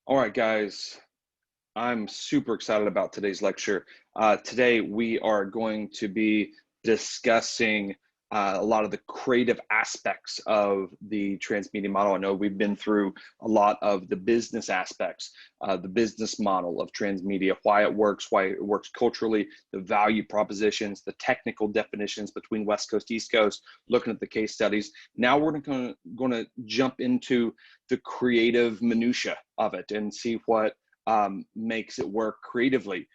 All right, guys, I'm super excited about today's lecture. Today, we are going to be discussing a lot of the creative aspects of the transmedia model. I know we've been through a lot of the business aspects, the business model of transmedia, why it works culturally, the value propositions, the technical definitions between West Coast, East Coast, looking at the case studies. Now we're going to jump into the creative minutia of it and see what makes it work creatively,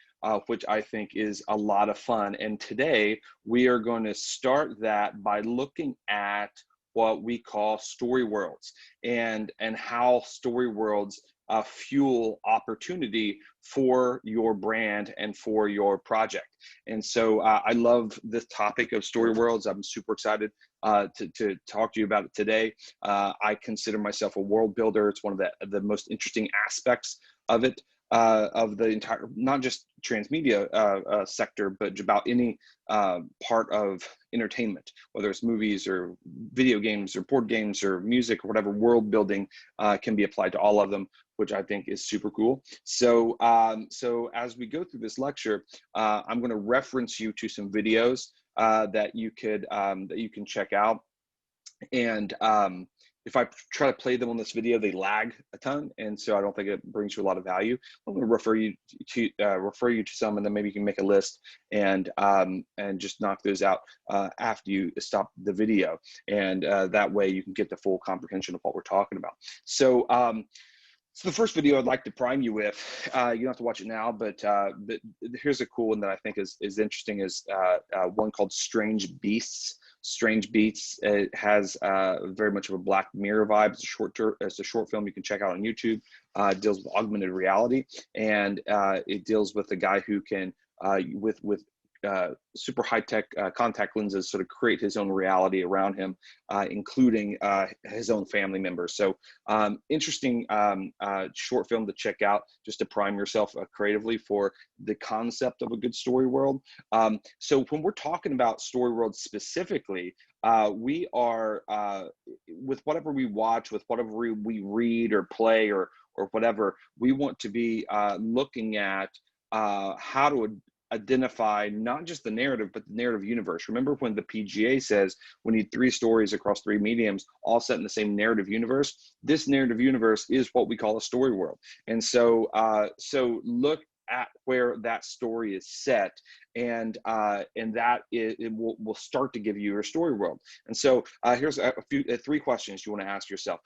which I think is a lot of fun. And today we are going to start that by looking at what we call story worlds and how story worlds fuel opportunity for your brand and for your project. And so I love this topic of story worlds. I'm super excited to talk to you about it today. I consider myself a world builder. It's one of the most interesting aspects of it, of the entire, not just transmedia sector, but about any part of entertainment, whether it's movies or video games or board games or music or whatever. World building can be applied to all of them, which I think is super cool. So, so as we go through this lecture, I'm going to reference you to some videos that you can check out. And if I try to play them on this video, they lag a ton, and so I don't think it brings you a lot of value. I'm going to refer you to some, and then maybe you can make a list and just knock those out after you stop the video, and that way you can get the full comprehension of what we're talking about. So. So the first video I'd like to prime you with, you don't have to watch it now, but here's a cool one that I think is interesting, is one called Strange Beasts. Strange Beasts, it has very much of a Black Mirror vibe. It's a short film you can check out on YouTube. It deals with augmented reality, and it deals with a guy who can, with super high-tech contact lenses, sort of create his own reality around him, including his own family members. So interesting short film to check out, just to prime yourself creatively for the concept of a good story world. So when we're talking about story worlds specifically, we are, with whatever we watch, with whatever we read or play or whatever, we want to be looking at how to identify not just the narrative, but the narrative universe. Remember when the PGA says we need 3 stories across 3 mediums, all set in the same narrative universe? This narrative universe is what we call a story world. And so, so look at where that story is set, and that it will start to give you your story world. And so here's a few 3 questions you want to ask yourself.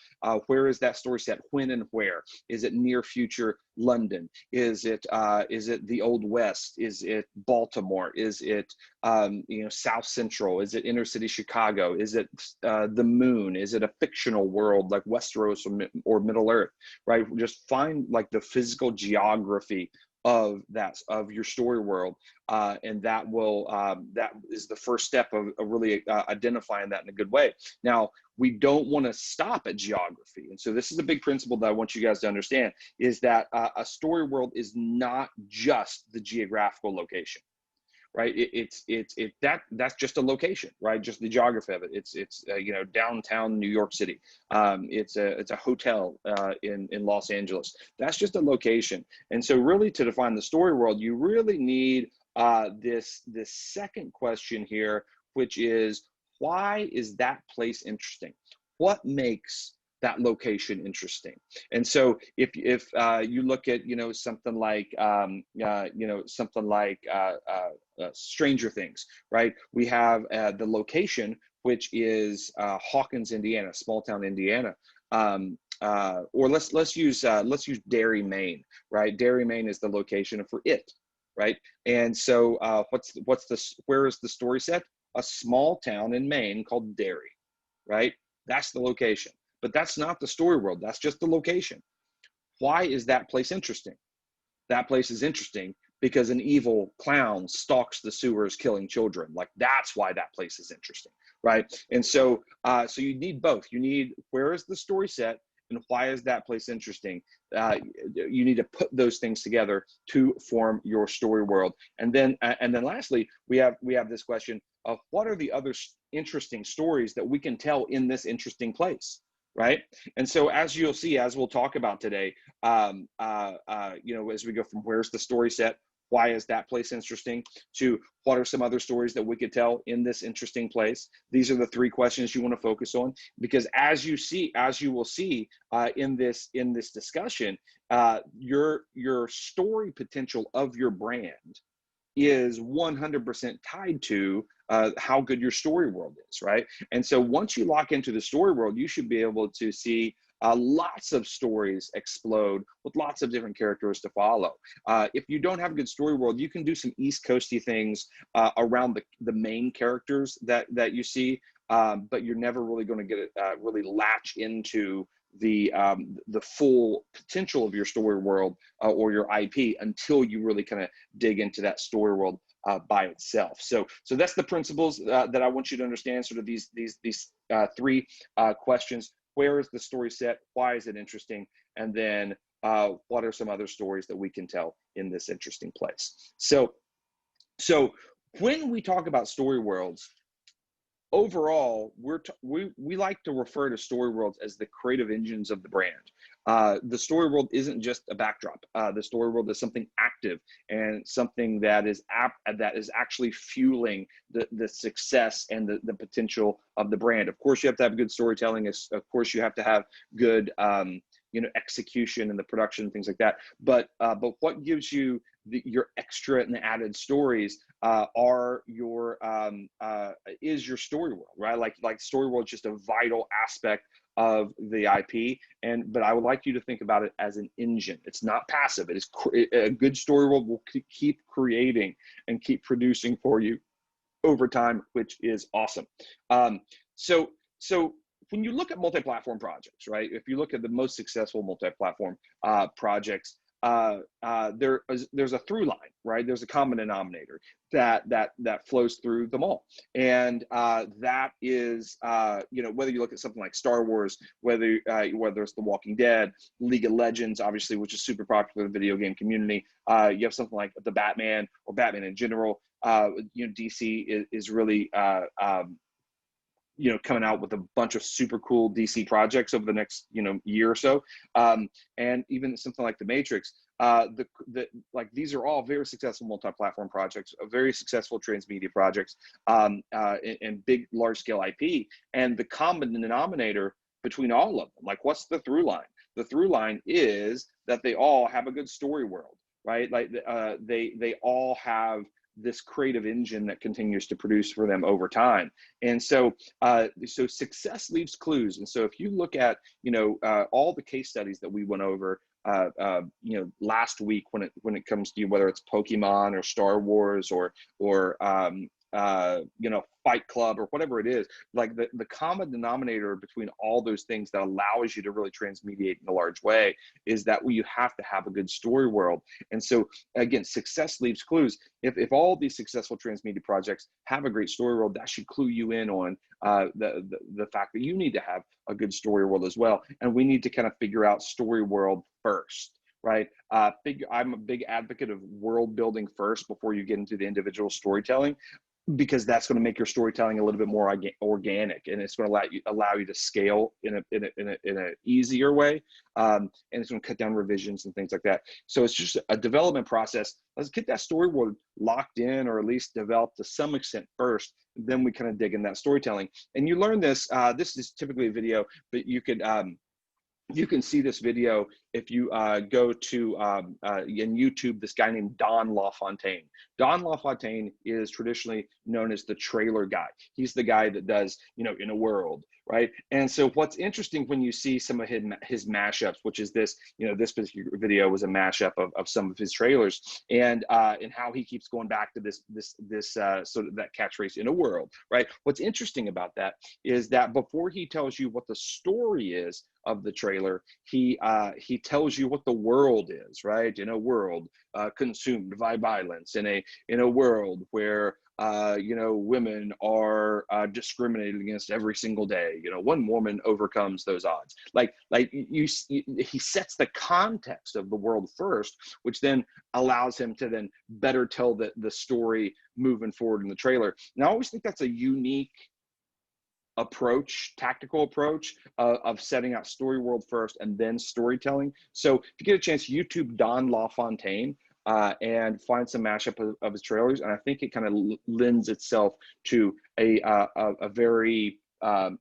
Where is that story set? When and where? Is it near future London? Is it the Old West? Is it Baltimore? Is it South Central? Is it inner city Chicago? Is it the moon? Is it a fictional world like Westeros or Middle Earth? Right? Just find like the physical geography of your story world, and that is the first step of really identifying that in a good way. Now, we don't want to stop at geography, and so this is a big principle that I want you guys to understand, is that a story world is not just the geographical location. Right, that's just a location, right? Just the geography of it. It's downtown New York City. It's a hotel in Los Angeles. That's just a location. And so, really, to define the story world, you really need this second question here, which is, why is that place interesting? What makes that location interesting? And so if you look at something like Stranger Things, right? We have the location, which is Hawkins, Indiana, small town Indiana. Or let's use Derry, Maine, right? Derry, Maine is the location for It, right? And so where is the story set? A small town in Maine called Derry, right? That's the location. But that's not the story world. That's just the location. Why is that place interesting? That place is interesting because an evil clown stalks the sewers, killing children. Like, that's why that place is interesting, right? And so, so you need both. You need, where is the story set, and why is that place interesting? You need to put those things together to form your story world. And then lastly, we have this question of, what are the other interesting stories that we can tell in this interesting place? right? And so as you'll see, as we'll talk about today, as we go from where's the story set, why is that place interesting, to what are some other stories that we could tell in this interesting place. These are the three questions you want to focus on, because as you will see in this discussion, your story potential of your brand is 100% tied to how good your story world is, right? And so once you lock into the story world, you should be able to see lots of stories explode with lots of different characters to follow. If you don't have a good story world, you can do some East Coasty things around the main characters that you see, but you're never really going to get it really latch into the full potential of your story world or your IP until you really kind of dig into that story world by itself. So that's the principles that I want you to understand. Sort of these three questions: where is the story set? Why is it interesting? And then what are some other stories that we can tell in this interesting place? So when we talk about story worlds, overall, we like to refer to story worlds as the creative engines of the brand. The story world isn't just a backdrop. The story world is something active and something that is actually fueling the success and the potential of the brand. Of course, you have to have good storytelling. Of course, you have to have good execution and the production and things like that. But what gives you your extra and added stories is your story world, right? Like story world is just a vital aspect of the IP. But I would like you to think about it as an engine. It's not passive. It is a good story world will keep creating and keep producing for you over time, which is awesome. So when you look at multi-platform projects, right? If you look at the most successful multi-platform projects, there's a through line, right? There's a common denominator that flows through them all, and that is whether you look at something like Star Wars, whether it's The Walking Dead, League of Legends, obviously, which is super popular in the video game community. You have something like the Batman or Batman in general. DC is really coming out with a bunch of super cool DC projects over the next year or so, and even something like the Matrix. These are all very successful multi-platform projects, very successful transmedia projects, and big, large-scale IP. And the common denominator between all of them, like, what's the through line? The through line is that they all have a good story world, right? Like they all have this creative engine that continues to produce for them over time. And so success leaves clues. And so if you look at all the case studies that we went over last week, when it comes to whether it's Pokemon or Star Wars or Fight Club or whatever it is, like the common denominator between all those things that allows you to really transmediate in a large way is that you have to have a good story world. And so again, success leaves clues. If all these successful transmedia projects have a great story world, that should clue you in on the fact that you need to have a good story world as well. And we need to kind of figure out story world first, right? I'm a big advocate of world building first before you get into the individual storytelling, because that's going to make your storytelling a little bit more organic, and it's going to allow you to scale in a easier way, and it's going to cut down revisions and things like that. So it's just a development process. Let's get that story world locked in, or at least developed to some extent first. Then we kind of dig in that storytelling. And you learn this. This is typically a video, but you can see this video if you go to in YouTube, this guy named Don LaFontaine. Don LaFontaine is traditionally known as the trailer guy. He's the guy that does, In a World, right? And so what's interesting when you see some of his mashups, which is this, this particular video was a mashup of some of his trailers, and how he keeps going back to this sort of that catchphrase, In a World, right? What's interesting about that is that before he tells you what the story is of the trailer, he tells you what the world is, right? In a world consumed by violence, in a world where women are discriminated against every single day. One woman overcomes those odds. He sets the context of the world first, which then allows him to then better tell the story moving forward in the trailer. And I always think that's a unique tactical approach of setting out story world first and then storytelling. So if you get a chance, YouTube Don LaFontaine and find some mashup of his trailers, and I think it kind of lends itself to a very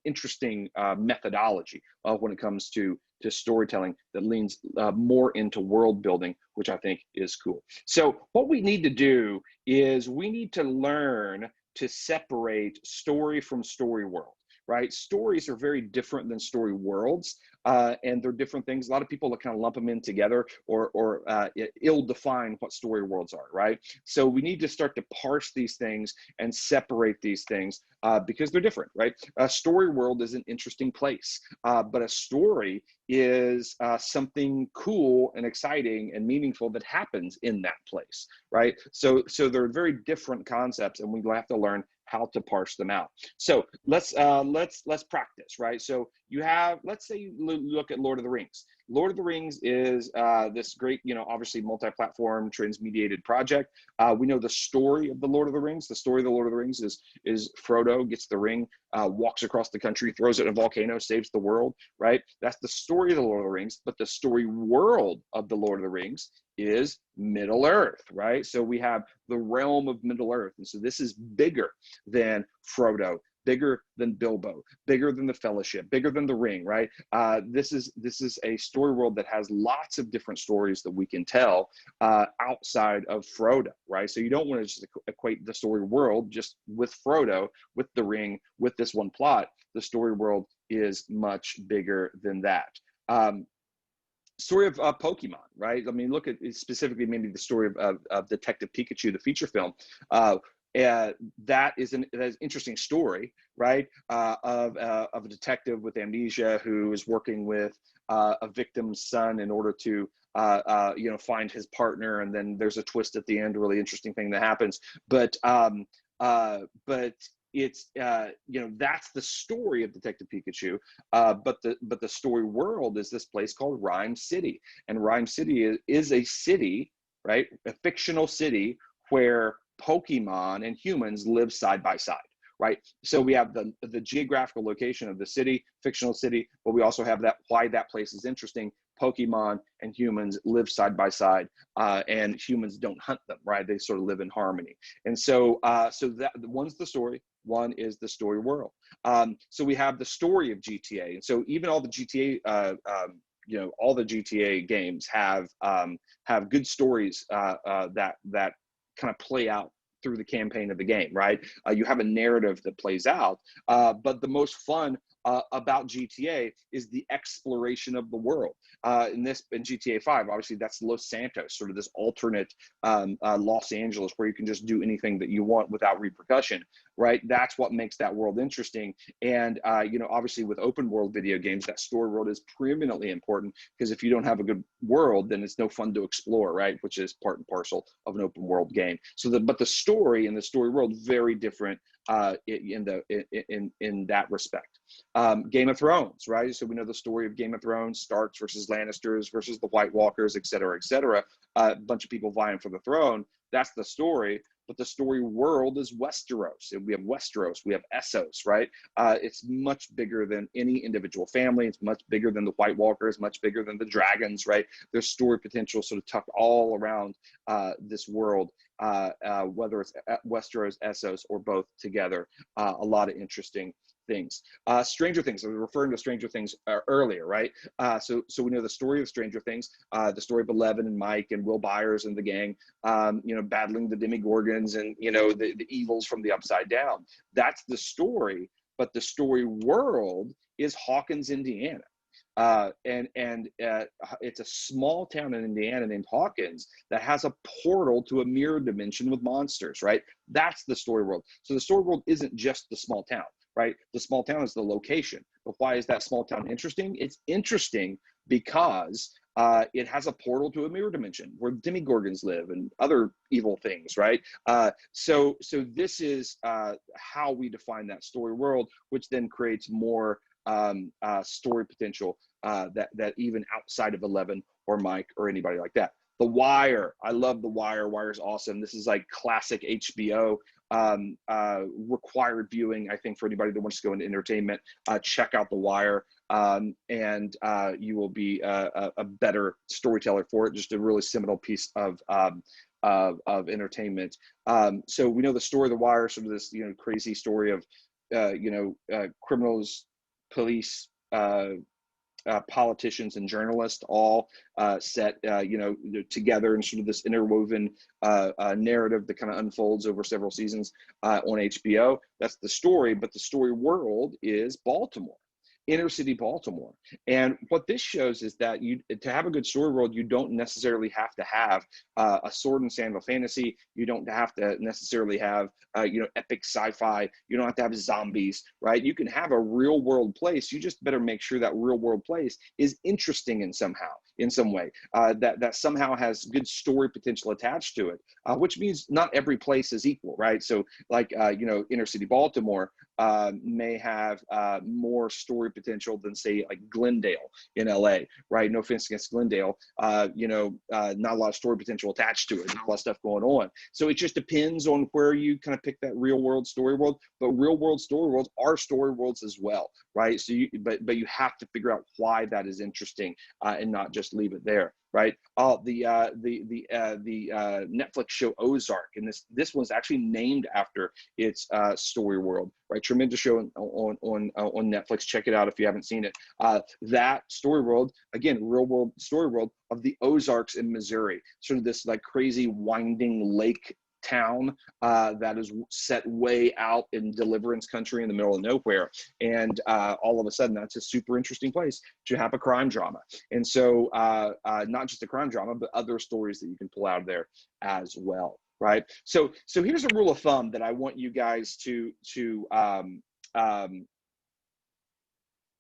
interesting methodology when it comes to storytelling that leans more into world building, which I think is cool. So what we need to do is we need to learn to separate story from story world, right? Stories are very different than story worlds, and they're different things. A lot of people kind of lump them in together or ill-define what story worlds are, right? So we need to start to parse these things and separate these things because they're different, right? A story world is an interesting place, but a story is something cool and exciting and meaningful that happens in that place, right? So they're very different concepts, and we have to learn how to parse them out. So let's practice, right? So you have, let's say you look at Lord of the Rings. Lord of the Rings is this great, obviously multi-platform transmediated project. We know the story of the Lord of the Rings. The story of the Lord of the Rings is Frodo gets the ring, walks across the country, throws it in a volcano, saves the world, right? That's the story of the Lord of the Rings. But the story world of the Lord of the Rings is Middle Earth, right? So we have the realm of Middle Earth. And so this is bigger than Frodo, bigger than Bilbo, bigger than the Fellowship, bigger than the Ring, right? This is a story world that has lots of different stories that we can tell outside of Frodo, right? So you don't want to just equate the story world just with Frodo, with the Ring, with this one plot. The story world is much bigger than that. Story of Pokemon, right? I mean, look at specifically maybe the story of Detective Pikachu, the feature film. That is an interesting story, right? Of a detective with amnesia who is working with a victim's son in order to find his partner, and then there's a twist at the end, a really interesting thing that happens. But it's that's the story of Detective Pikachu, but the story world is this place called Rhyme City, and Rhyme City is a city, right, a fictional city where Pokemon and humans live side by side, right? So we have the geographical location of the city, fictional city, but we also have why that place is interesting. Pokemon and humans live side by side, and humans don't hunt them, right? They sort of live in harmony. And so that one's the story, one is the story world. So we have the story of GTA, and so even all the GTA, all the GTA games have good stories that kind of play out through the campaign of the game, right? You have a narrative that plays out, but the most fun about GTA is the exploration of the world. In GTA 5, obviously that's Los Santos, sort of this alternate Los Angeles where you can just do anything that you want without repercussion, right? That's what makes that world interesting. And obviously with open world video games, that story world is preeminently important, because if you don't have a good world, then it's no fun to explore, right? Which is part and parcel of an open world game. But the story and the story world very different in that respect. Game of Thrones, right? So we know the story of Game of Thrones: Starks versus Lannisters versus the White Walkers, et cetera, et cetera. A bunch of people vying for the throne. That's the story. But the story world is Westeros. And we have Westeros, we have Essos, right? It's much bigger than any individual family. It's much bigger than the White Walkers, much bigger than the dragons, right? There's story potential sort of tucked all around this world, whether it's Westeros, Essos, or both together. A lot of interesting things. Stranger Things, I was referring to Stranger Things earlier, right? So we know the story of Stranger Things, the story of Eleven and Mike and Will Byers and the gang, battling the Demogorgons and, the evils from the Upside Down. That's the story, but the story world is Hawkins, Indiana. It's a small town in Indiana named Hawkins that has a portal to a mirror dimension with monsters, right? That's the story world. So the story world isn't just the small town, right? The small town is the location. But why is that small town interesting? It's interesting because it has a portal to a mirror dimension where demigorgons live and other evil things, right? So this is how we define that story world, which then creates more story potential that even outside of 11 or Mike or anybody like that. The Wire, I love The Wire. Wire's awesome. This is like classic HBO. required viewing, I think, for anybody that wants to go into entertainment. Check out The Wire, and you will be a better storyteller for it. Just a really seminal piece of entertainment. So we know the story of The Wire, sort of this crazy story of criminals, police, politicians, and journalists all set together in sort of this interwoven narrative that kind of unfolds over several seasons on HBO. That's the story, but the story world is Baltimore, inner city Baltimore. And what this shows is that to have a good story world, you don't necessarily have to have a sword and sandal fantasy. You don't have to necessarily have epic sci-fi. You don't have to have zombies, right? You can have a real world place. You just better make sure that real world place is interesting in some way, that somehow has good story potential attached to it, which means not every place is equal, right? So like inner city Baltimore may have more story potential than, say, like Glendale in LA, right? No offense against Glendale, not a lot of story potential attached to it, not a lot of stuff going on. So it just depends on where you kind of pick that real world story world. But real world story worlds are story worlds as well, right? So but you have to figure out why that is interesting and not just leave it there, right? The Netflix show Ozark, and this one's actually named after its story world, right? Tremendous show on Netflix. Check it out if you haven't seen it. That story world, again, real world story world of the Ozarks in Missouri, sort of this like crazy winding lake town that is set way out in Deliverance country in the middle of nowhere, and all of a sudden that's a super interesting place to have a crime drama. And so not just a crime drama, but other stories that you can pull out of there as well, right? So here's a rule of thumb that I want you guys to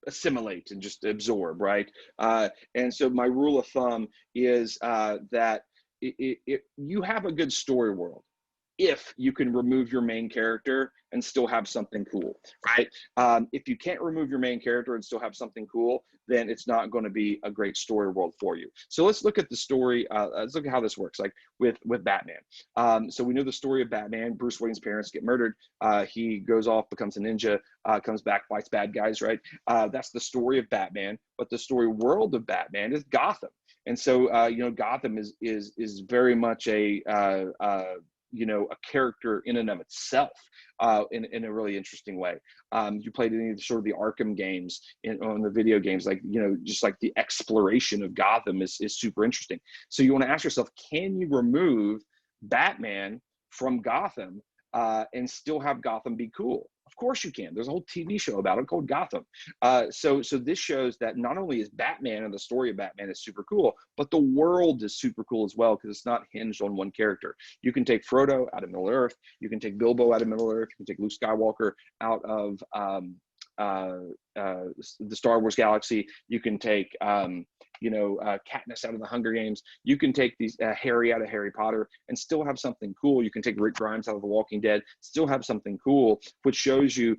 assimilate and just absorb, right? And so my rule of thumb is that you have a good story world if you can remove your main character and still have something cool, right? If you can't remove your main character and still have something cool, then it's not going to be a great story world for you. So let's look at the story. Let's look at how this works, like with Batman. So we know the story of Batman. Bruce Wayne's parents get murdered. He goes off, becomes a ninja, comes back, fights bad guys, right? That's the story of Batman. But the story world of Batman is Gotham. And so, Gotham is very much a character in and of itself in a really interesting way. You played any of the Arkham games on the video games, like, just like the exploration of Gotham is super interesting. So you want to ask yourself, can you remove Batman from Gotham and still have Gotham be cool? Of course you can. There's a whole TV show about it called Gotham. So this shows that not only is Batman and the story of Batman is super cool, but the world is super cool as well, because it's not hinged on one character. You can take Frodo out of Middle Earth. You can take Bilbo out of Middle Earth. You can take Luke Skywalker out of the Star Wars galaxy. You can take Katniss out of the Hunger Games. You can take these Harry out of Harry Potter and still have something cool. You can take Rick Grimes out of The Walking Dead, still have something cool, which shows you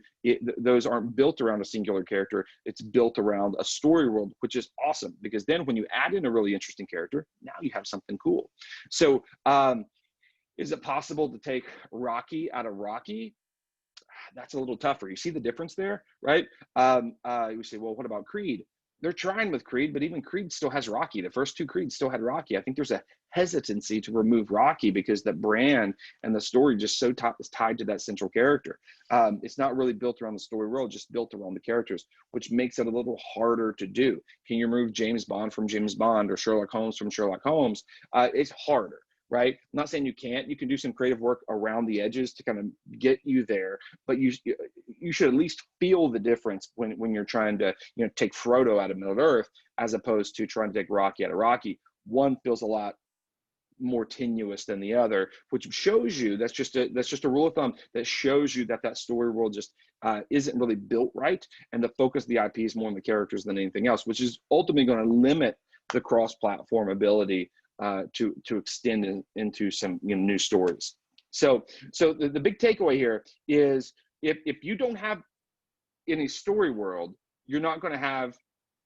those aren't built around a singular character. It's built around a story world, which is awesome, because then when you add in a really interesting character, now you have something cool. So is it possible to take Rocky out of Rocky? That's a little tougher. You see the difference there, right? You say, well, what about Creed? They're trying with Creed, but even Creed still has Rocky. The first two Creeds still had Rocky. I think there's a hesitancy to remove Rocky because the brand and the story just so is tied to that central character. It's not really built around the story world, just built around the characters, which makes it a little harder to do. Can you remove James Bond from James Bond or Sherlock Holmes from Sherlock Holmes? It's harder. Right? I'm not saying you can't. You can do some creative work around the edges to kind of get you there, but you should at least feel the difference when you're trying to take Frodo out of Middle Earth as opposed to trying to take Rocky out of Rocky. One feels a lot more tenuous than the other, which shows you that's just a rule of thumb that shows you that story world just isn't really built right, and the focus of the IP is more on the characters than anything else, which is ultimately going to limit the cross-platform ability to extend into some new stories. So the big takeaway here is if you don't have any story world, you're not going to have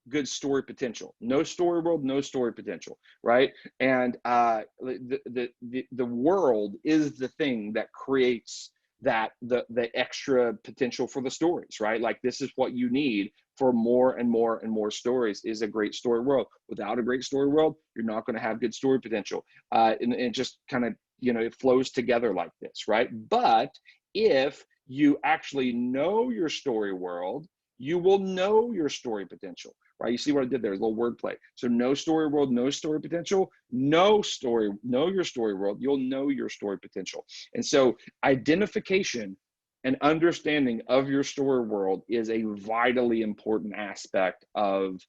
good story potential. No story world, no story potential, right? And the world is the thing that creates the extra potential for the stories, right? Like this is what you need for more and more and more stories, is a great story world. Without a great story world, you're not going to have good story potential. And it just kind of, it flows together like this, right? But if you actually know your story world, you will know your story potential, right? You see what I did there, a little wordplay. So no story world, no story potential, know your story world, you'll know your story potential. And so identification and understanding of your story world is a vitally important aspect of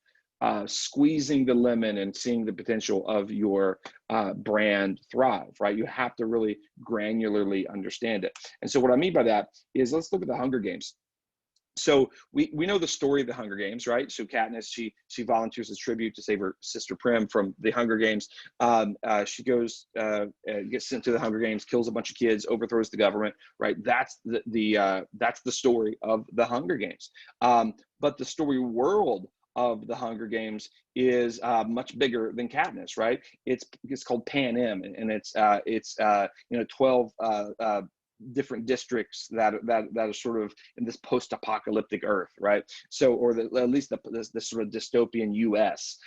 squeezing the lemon and seeing the potential of your brand thrive, right? You have to really granularly understand it. And so what I mean by that is, let's look at the Hunger Games. So we know the story of the Hunger Games, right? So Katniss, she volunteers as tribute to save her sister Prim from the Hunger Games. She goes, gets sent to the Hunger Games, kills a bunch of kids, overthrows the government, right? That's that's the story of the Hunger Games. But the story world of the Hunger Games is much bigger than Katniss, right? It's called Panem, and it's 12 different districts that are sort of in this post-apocalyptic Earth, right? So, or at least this sort of dystopian U.S.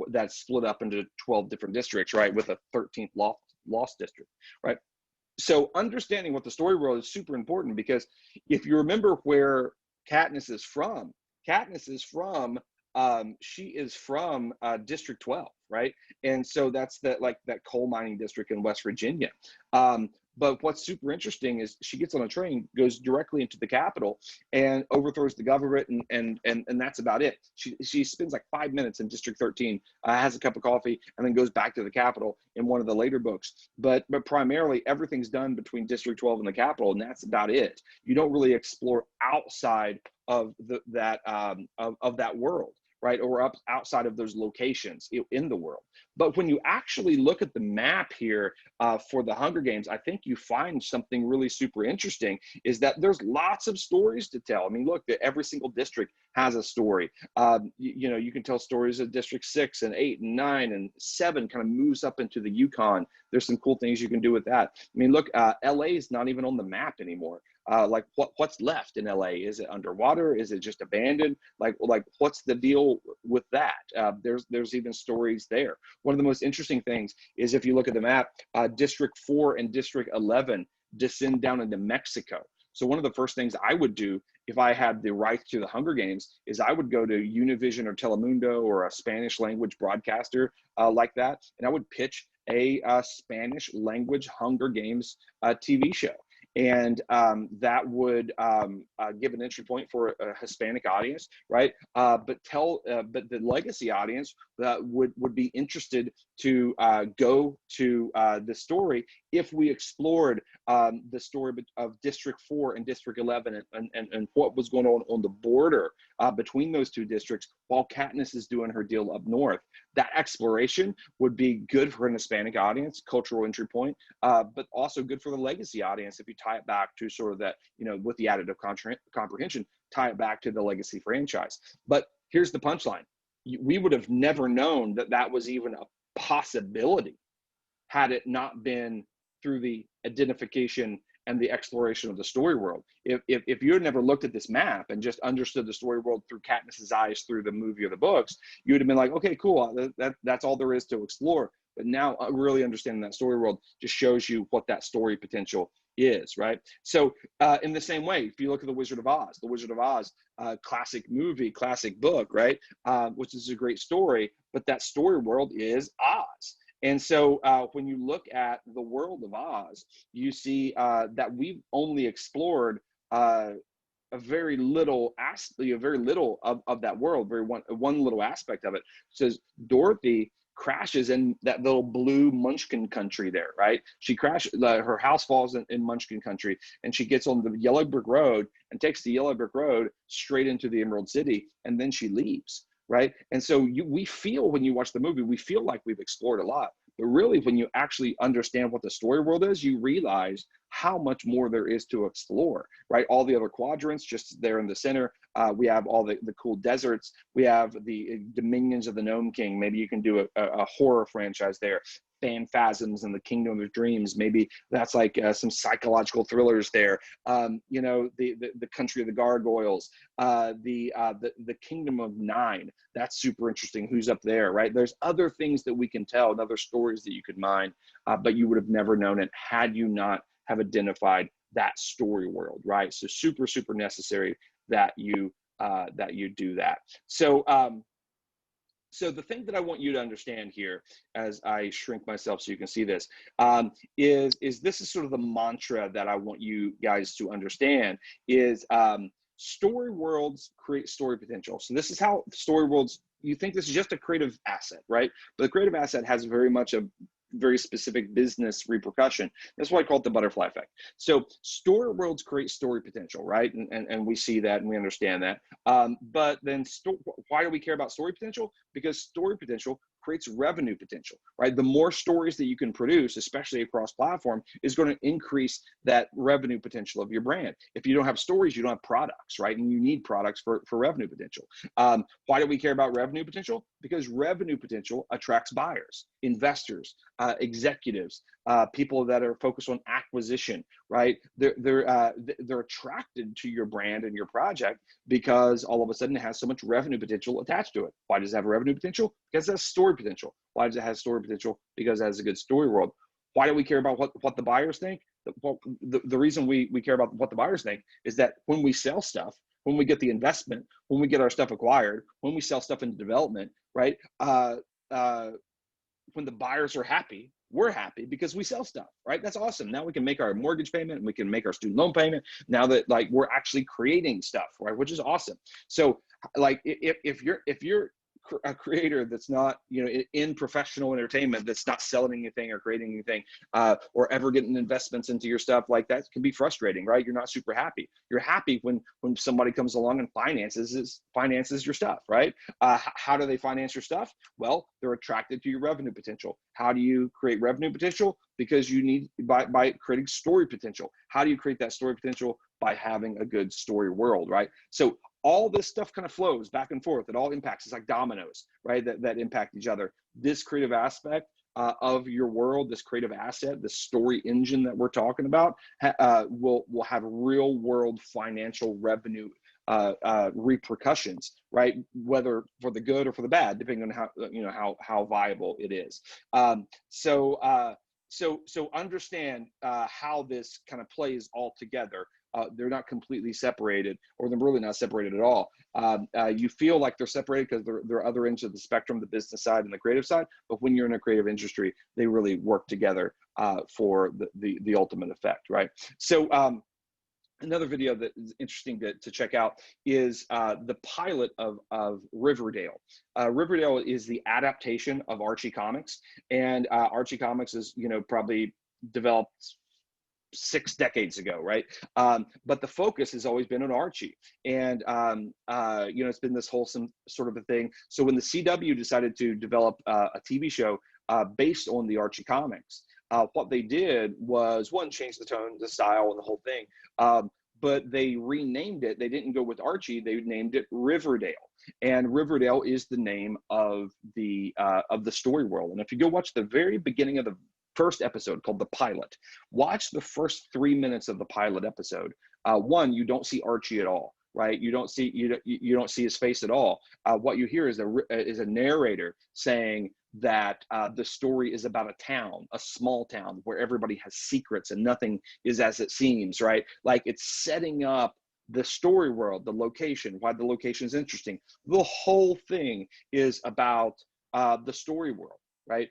That's split up into 12 different districts, right? With a 13th lost district, right? So understanding what the story world is super important, because if you remember where Katniss is from, she is from District 12, right? And so that's that coal mining district in West Virginia. But what's super interesting is she gets on a train, goes directly into the Capitol, and overthrows the government, and that's about it. She spends like 5 minutes in District 13, has a cup of coffee, and then goes back to the Capitol in one of the later books. But primarily everything's done between District 12 and the Capitol, and that's about it. You don't really explore outside of that world, right? Or outside of those locations in the world. But when you actually look at the map here for the Hunger Games, I think you find something really super interesting, is that there's lots of stories to tell. I mean, look, every single district has a story. You can tell stories of District 6 and 8 and 9 and 7 kind of moves up into the Yukon. There's some cool things you can do with that. I mean, look, LA is not even on the map anymore. Like what's left in LA? Is it underwater? Is it just abandoned? Like what's the deal with that? There's even stories there. One of the most interesting things is, if you look at the map, District 4 and District 11 descend down into Mexico. So one of the first things I would do if I had the rights to the Hunger Games is I would go to Univision or Telemundo or a Spanish language broadcaster like that, and I would pitch a Spanish language Hunger Games TV show. And that would give an entry point for a Hispanic audience, right? But the legacy audience would be interested to go to the story if we explored the story of District 4 and District 11 and what was going on the border between those two districts while Katniss is doing her deal up north. That exploration would be good for an Hispanic audience, cultural entry point, but also good for the legacy audience if you tie it back to sort of that, with the additive comprehension, tie it back to the legacy franchise. But here's the punchline. We would have never known that was even a possibility had it not been through the identification and the exploration of the story world. If you had never looked at this map and just understood the story world through Katniss's eyes through the movie or the books, you would have been like, okay, cool, that's all there is to explore. But now really understanding that story world just shows you what that story potential is, right? So in the same way, if you look at The Wizard of Oz, classic movie, classic book, right? Which is a great story, but that story world is Oz. And so when you look at the world of Oz, you see that we've only explored a very little of that world, one little aspect of it. It says Dorothy crashes in that little blue Munchkin country there, right? She crashes, her house falls in Munchkin country, and she gets on the yellow brick road and takes the yellow brick road straight into the Emerald City, and then she leaves. Right. And so we feel, when you watch the movie, we feel like we've explored a lot. But really, when you actually understand what the story world is, you realize how much more there is to explore, right? All the other quadrants just there in the center. We have all the cool deserts. We have the dominions of the Gnome King. Maybe you can do a horror franchise there. Phantasms and the Kingdom of Dreams. Maybe that's like some psychological thrillers there. You know, the Country of the Gargoyles, the Kingdom of Nine. That's super interesting. Who's up there, right? There's other things that we can tell, and other stories that you could mine, but you would have never known it had you not have identified that story world, right? So super, super necessary that you do that. So so the thing that I want you to understand here, as I shrink myself so you can see this, is this is sort of the mantra that I want you guys to understand is story worlds create story potential. So this is how story worlds, you think this is just a creative asset, right? But the creative asset has very much a very specific business repercussion. That's why I call it the butterfly effect. So story worlds create story potential, right? And we see that and we understand that. But then why do we care about story potential? Because story potential creates revenue potential, right? The more stories that you can produce, especially across platform, is going to increase that revenue potential of your brand. If you don't have stories, you don't have products, right? And you need products for revenue potential. Why do we care about revenue potential? Because revenue potential attracts buyers, investors, executives, people that are focused on acquisition, right? They're attracted to your brand and your project because all of a sudden it has so much revenue potential attached to it. Why does it have a revenue potential? Because it has story potential. Why does it have story potential? Because it has a good story world. Why do we care about what the buyers think? The reason we care about what the buyers think is that when we sell stuff, when we get the investment, when we get our stuff acquired, when we sell stuff into development, right? When the buyers are happy, we're happy because we sell stuff, right? That's awesome. Now we can make our mortgage payment and we can make our student loan payment now that like we're actually creating stuff, right? Which is awesome. So like if you're a creator that's not, you know, in professional entertainment, that's not selling anything or creating anything, or ever getting investments into your stuff, like that can be frustrating, right? You're not super happy. You're happy when somebody comes along and finances your stuff, right? How do they finance your stuff? Well, they're attracted to your revenue potential. How do you create revenue potential? Because you need by creating story potential. How do you create that story potential? By having a good story world, right? So all this stuff kind of flows back and forth. It all impacts. It's like dominoes, right? That impact each other. This creative aspect of your world, this creative asset, the story engine that we're talking about, will have real world financial revenue repercussions, right? Whether for the good or for the bad, depending on how viable it is. So understand how this kind of plays all together. They're not completely separated, or they're really not separated at all. You feel like they're separated because they're other ends of the spectrum, the business side and the creative side. But when you're in a creative industry, they really work together for the ultimate effect, right? So another video that is interesting to check out is the pilot of Riverdale. Riverdale is the adaptation of Archie Comics, and Archie Comics is, you know, probably developed 6 decades ago, right? But the focus has always been on Archie, and you know, it's been this wholesome sort of a thing. So when the CW decided to develop a TV show based on the Archie comics, what they did was, one, change the tone, the style, and the whole thing. But they renamed it. They didn't go with Archie. They named it Riverdale, and Riverdale is the name of the story world. And if you go watch the very beginning of the first episode, called the pilot, watch the first 3 minutes of the pilot episode. One, you don't see Archie at all, right? You don't see his face at all. What you hear is a narrator saying that the story is about a town, a small town where everybody has secrets and nothing is as it seems, right? Like, it's setting up the story world, the location, why the location is interesting. The whole thing is about the story world, right?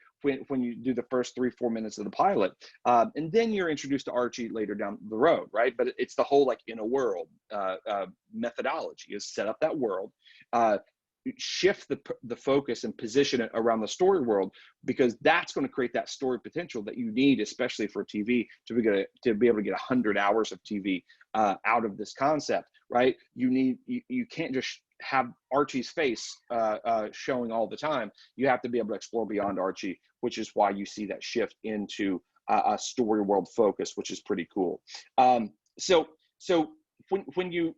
When you do the first 3-4 minutes of the pilot, and then you're introduced to Archie later down the road, right? But it's the whole, like, in a world methodology is set up that world, shift the focus and position it around the story world, because that's going to create that story potential that you need, especially for TV, to be able to get 100 hours of TV out of this concept, right? You can't just have Archie's face showing all the time. You have to be able to explore beyond Archie, which is why you see that shift into a story world focus, which is pretty cool. So when you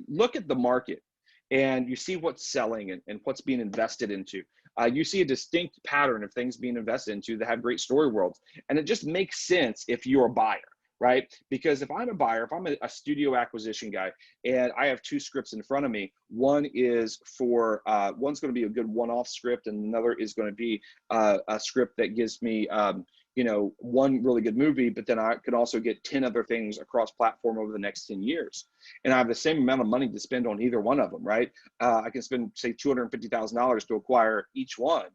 look at the market and you see what's selling and what's being invested into, you see a distinct pattern of things being invested into that have great story worlds. And it just makes sense if you're a buyer, right? Because if I'm a buyer, if I'm a studio acquisition guy, and I have two scripts in front of me, one is for, one's going to be a good one-off script, and another is going to be a script that gives me, you know, one really good movie, but then I could also get 10 other things across platform over the next 10 years. And I have the same amount of money to spend on either one of them, right? I can spend, say, $250,000 to acquire each one.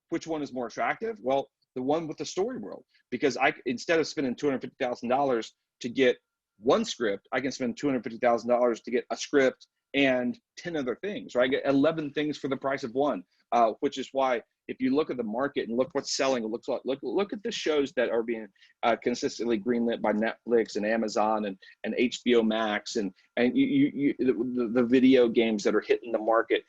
Which one is more attractive? Well, the one with the story world, because instead of spending $250,000 to get one script, I can spend $250,000 to get a script and 10 other things, right? I get 11 things for the price of one, which is why if you look at the market and look what's selling, it looks like, look at the shows that are being consistently greenlit by Netflix and Amazon and HBO Max and the video games that are hitting the market.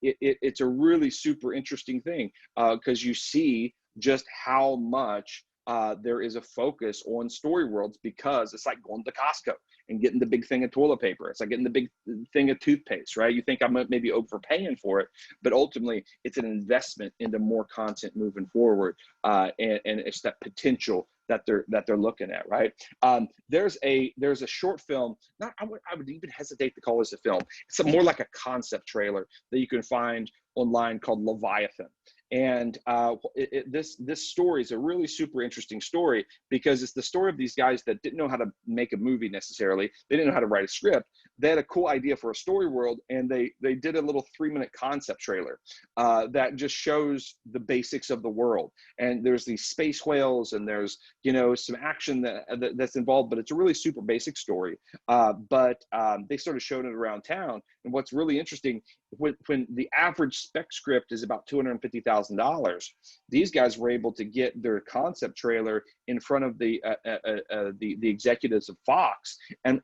It's a really super interesting thing because you see just how much there is a focus on story worlds, because it's like going to Costco and getting the big thing of toilet paper. It's like getting the big thing of toothpaste, right? You think I'm maybe overpaying for it, but ultimately it's an investment into more content moving forward, and it's that potential that they're looking at, right? There's a short film. I would even hesitate to call this a film. It's more like a concept trailer that you can find online called Leviathan. And this story is a really super interesting story, because it's the story of these guys that didn't know how to make a movie necessarily. They didn't know how to write a script. They had a cool idea for a story world, and they did a little 3-minute concept trailer that just shows the basics of the world. And there's these space whales, and there's, you know, some action that's involved, but it's a really super basic story. But they started showing it around town. And what's really interesting, when the average spec script is about $250,000, these guys were able to get their concept trailer in front of the executives of Fox, and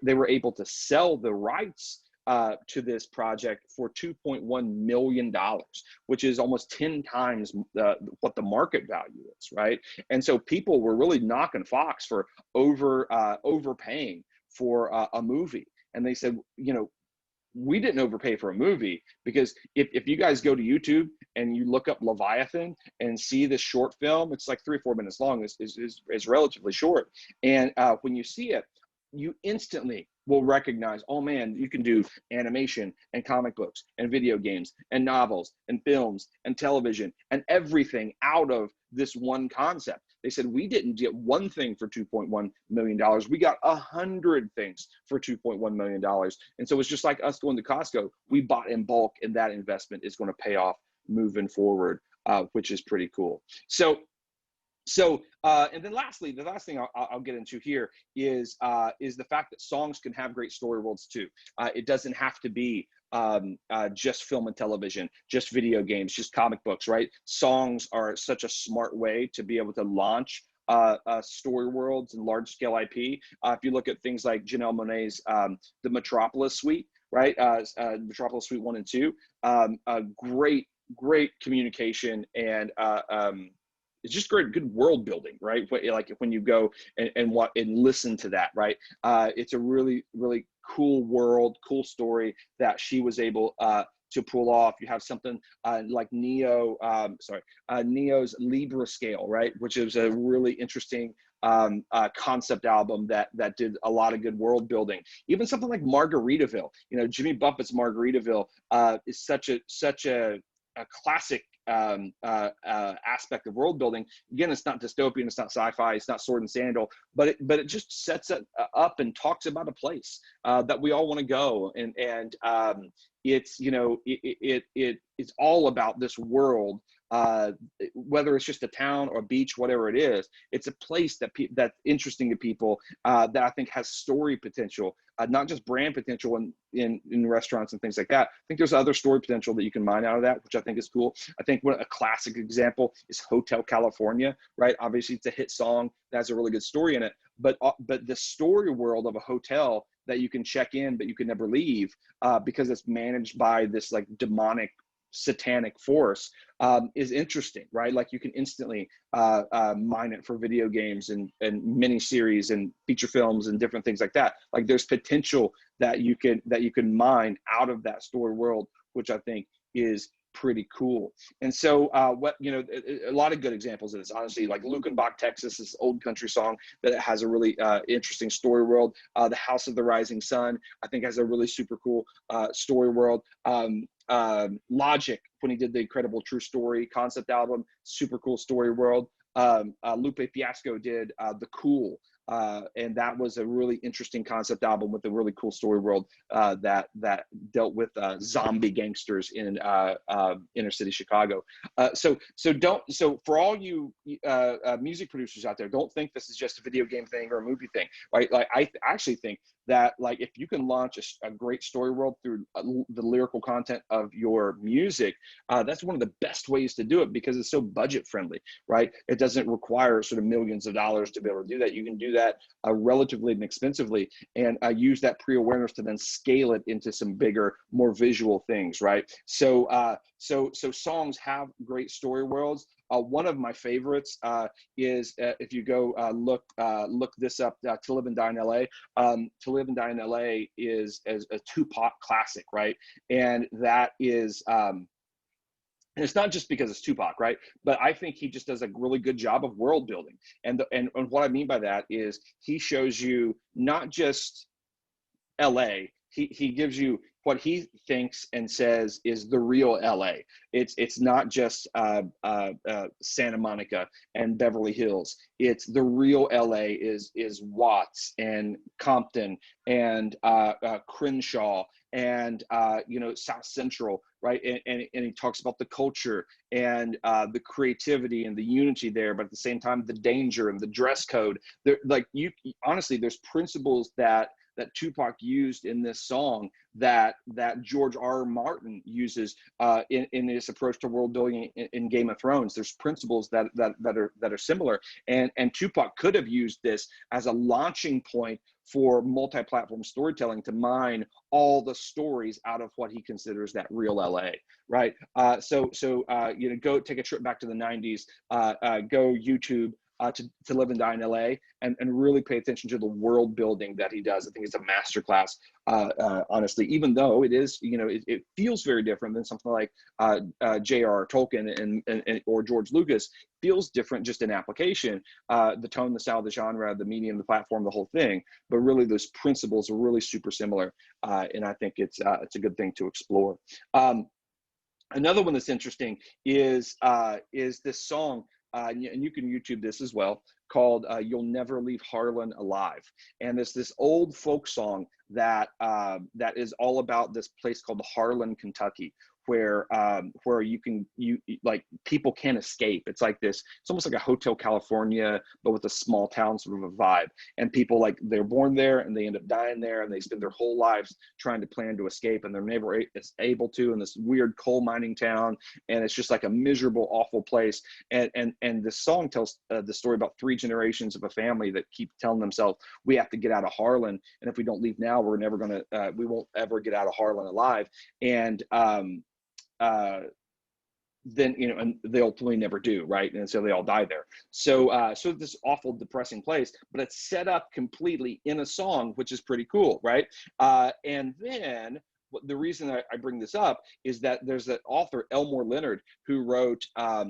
they were able to sell the rights to this project for $2.1 million, which is almost 10 times what the market value is, right? And so people were really knocking Fox for overpaying for a movie. And they said, you know, we didn't overpay for a movie, because if you guys go to YouTube and you look up Leviathan and see this short film, it's like 3 or 4 minutes long. It's relatively short. And when you see it, you instantly will recognize, oh man, you can do animation and comic books and video games and novels and films and television and everything out of this one concept. They said, we didn't get one thing for $2.1 million. We got 100 things for $2.1 million. And so it's just like us going to Costco. We bought in bulk, and that investment is going to pay off moving forward, which is pretty cool. So, and then lastly, the last thing I'll get into here is the fact that songs can have great story worlds too. It doesn't have to be just film and television, just video games, just comic books, right? Songs are such a smart way to be able to launch story worlds and large scale IP. If you look at things like Janelle Monáe's The Metropolis Suite, right? Metropolis Suite 1 and 2, great communication and it's just good world building, right? Like when you go and listen to that, right? It's a really, really cool world, cool story that she was able to pull off. You have something like Neo's Libra Scale, right? Which is a really interesting concept album that did a lot of good world building. Even something like Margaritaville, you know, Jimmy Buffett's Margaritaville is such a classic aspect of world building. Again, it's not dystopian, it's not sci-fi, it's not sword and sandal, but it just sets it up and talks about a place that we all want to go, and it's, you know, it's all about this world, whether it's just a town or a beach, whatever it is. It's a place that's interesting to people, that I think has story potential, not just brand potential in restaurants and things like that. I think there's other story potential that you can mine out of that, which I think is cool. I think a classic example is Hotel California, right? Obviously, it's a hit song that has a really good story in it, but the story world of a hotel that you can check in but you can never leave, because it's managed by this like demonic satanic force, is interesting, right? Like you can instantly mine it for video games and mini series and feature films and different things like that. Like there's potential that you can mine out of that story world, which I think is pretty cool. And so what, you know, a lot of good examples of this, honestly, like Lukenbach, Texas, this old country song that has a really interesting story world. The House of the Rising Sun, I think, has a really super cool story world. Logic, when he did the Incredible True Story concept album, super cool story world. Lupe Fiasco did The Cool, and that was a really interesting concept album with a really cool story world that dealt with zombie gangsters in inner city Chicago. So for all you music producers out there, don't think this is just a video game thing or a movie thing, right? Like I actually think that, like, if you can launch a great story world through the lyrical content of your music, that's one of the best ways to do it, because it's so budget friendly, right? It doesn't require sort of millions of dollars to be able to do that. You can do that relatively inexpensively, and use that pre-awareness to then scale it into some bigger, more visual things, right? So songs have great story worlds. One of my favorites is, if you go look this up, To Live and Die in LA. To Live and Die in LA is a Tupac classic, right? And that is, and it's not just because it's Tupac, right? But I think he just does a really good job of world building. And what I mean by that is he shows you not just LA, he gives you what he thinks and says is the real LA. It's not just Santa Monica and Beverly Hills. It's the real LA is Watts and Compton and Crenshaw and you know, South Central, right? And he talks about the culture and the creativity and the unity there, but at the same time the danger and the dress code. There, like, honestly, there's principles that Tupac used in this song that George R. Martin uses in his approach to world building in Game of Thrones. There's principles that are similar, and Tupac could have used this as a launching point for multi-platform storytelling to mine all the stories out of what he considers that real LA, right? So you know, go take a trip back to the 90s, go YouTube to Live and Die in LA, and really pay attention to the world building that he does. I think it's a masterclass, honestly, even though it is, you know, it feels very different than something like J.R.R. Tolkien and or George Lucas. Feels different just in application, the tone, the style, the genre, the medium, the platform, the whole thing. But really, those principles are really super similar, and I think it's a good thing to explore. Another one that's interesting is this song. And you can YouTube this as well, called "You'll Never Leave Harlan Alive." And there's this old folk song that is all about this place called Harlan, Kentucky, where you like, people can't escape. It's like this, it's almost like a Hotel California, but with a small town sort of a vibe. And people, like, they're born there and they end up dying there, and they spend their whole lives trying to plan to escape, and they're never able to, in this weird coal mining town. And it's just like a miserable, awful place. And this song tells the story about 3 generations of a family that keep telling themselves, we have to get out of Harlan, and if we don't leave now, we're never gonna we won't ever get out of Harlan alive. And then, you know, and they ultimately never do, right? And so they all die there. So so this awful, depressing place, but it's set up completely in a song, which is pretty cool, right? And then the reason I bring this up is that there's that author, Elmore Leonard, who wrote a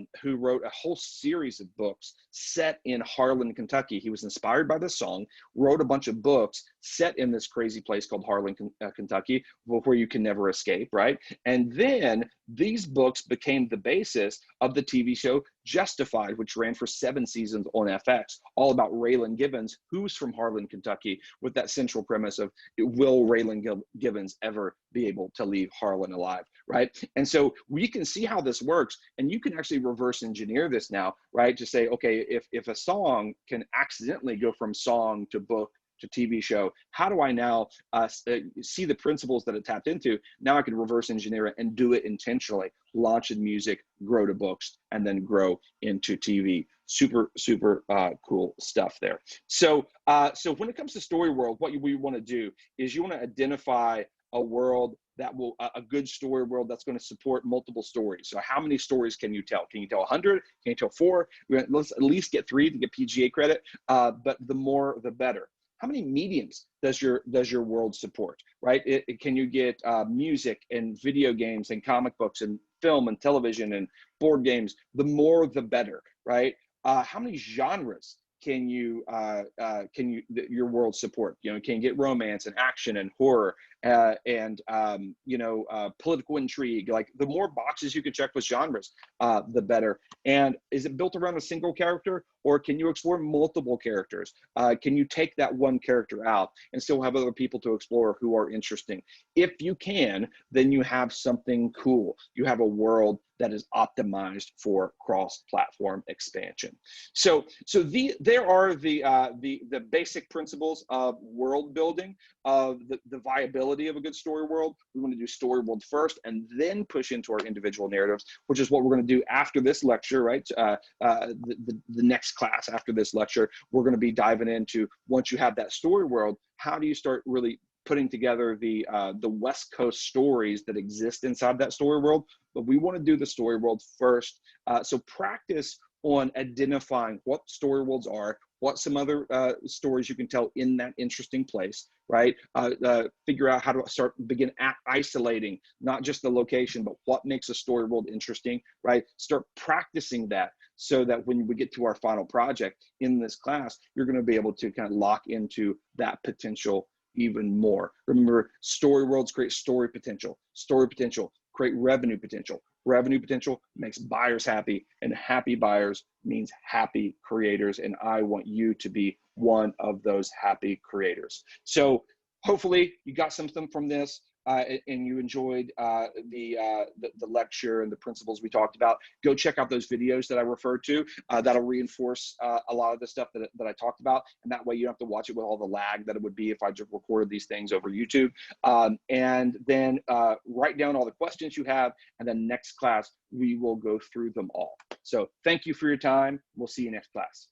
whole series of books set in Harlan, Kentucky. He was inspired by this song, wrote a bunch of books set in this crazy place called Harlan, Kentucky, where you can never escape, right? And then these books became the basis of the TV show Justified, which ran for 7 seasons on FX, all about Raylan Givens, who's from Harlan, Kentucky, with that central premise of, will Raylan Givens ever be able to leave Harlan alive, right? And so we can see how this works, and you can actually reverse engineer this now, right? To say, okay, if a song can accidentally go from song to book to TV show, how do I now see the principles that it tapped into? Now I can reverse engineer it and do it intentionally, launch in music, grow to books, and then grow into TV. Super, super cool stuff there. So when it comes to story world, what we want to do is you want to identify a world that will, a good story world that's going to support multiple stories. So how many stories can you tell? Can you tell 100? Can you tell 4? Let's at least get 3 to get PGA credit, but the more, the better. How many mediums does your world support, right? Can you get music and video games and comic books and film and television and board games, the more the better, right? How many genres can your world support? You know, can you get romance and action and horror and political intrigue? Like, the more boxes you can check with genres, the better. And is it built around a single character, or can you explore multiple characters? Can you take that one character out and still have other people to explore who are interesting? If you can, then you have something cool. You have a world that is optimized for cross-platform expansion. So there are the basic principles of world building, of the viability of a good story world. We want to do story world first and then push into our individual narratives, which is what we're going to do after this lecture, right? The next class after this lecture, we're going to be diving into, once you have that story world, how do you start really putting together the West Coast stories that exist inside that story world. But we want to do the story world first. So practice on identifying what story worlds are, what some other stories you can tell in that interesting place, right? Figure out how to begin isolating, not just the location, but what makes a story world interesting, right? Start practicing that, so that when we get to our final project in this class, you're going to be able to kind of lock into that potential even more. Remember, story worlds create story potential create revenue potential. Revenue potential makes buyers happy, and happy buyers means happy creators. And I want you to be one of those happy creators. So hopefully you got something from this. And you enjoyed the lecture and the principles we talked about. Go check out those videos that I referred to. That'll reinforce a lot of the stuff that I talked about. And that way you don't have to watch it with all the lag that it would be if I just recorded these things over YouTube. And then write down all the questions you have. And then next class, we will go through them all. So thank you for your time. We'll see you next class.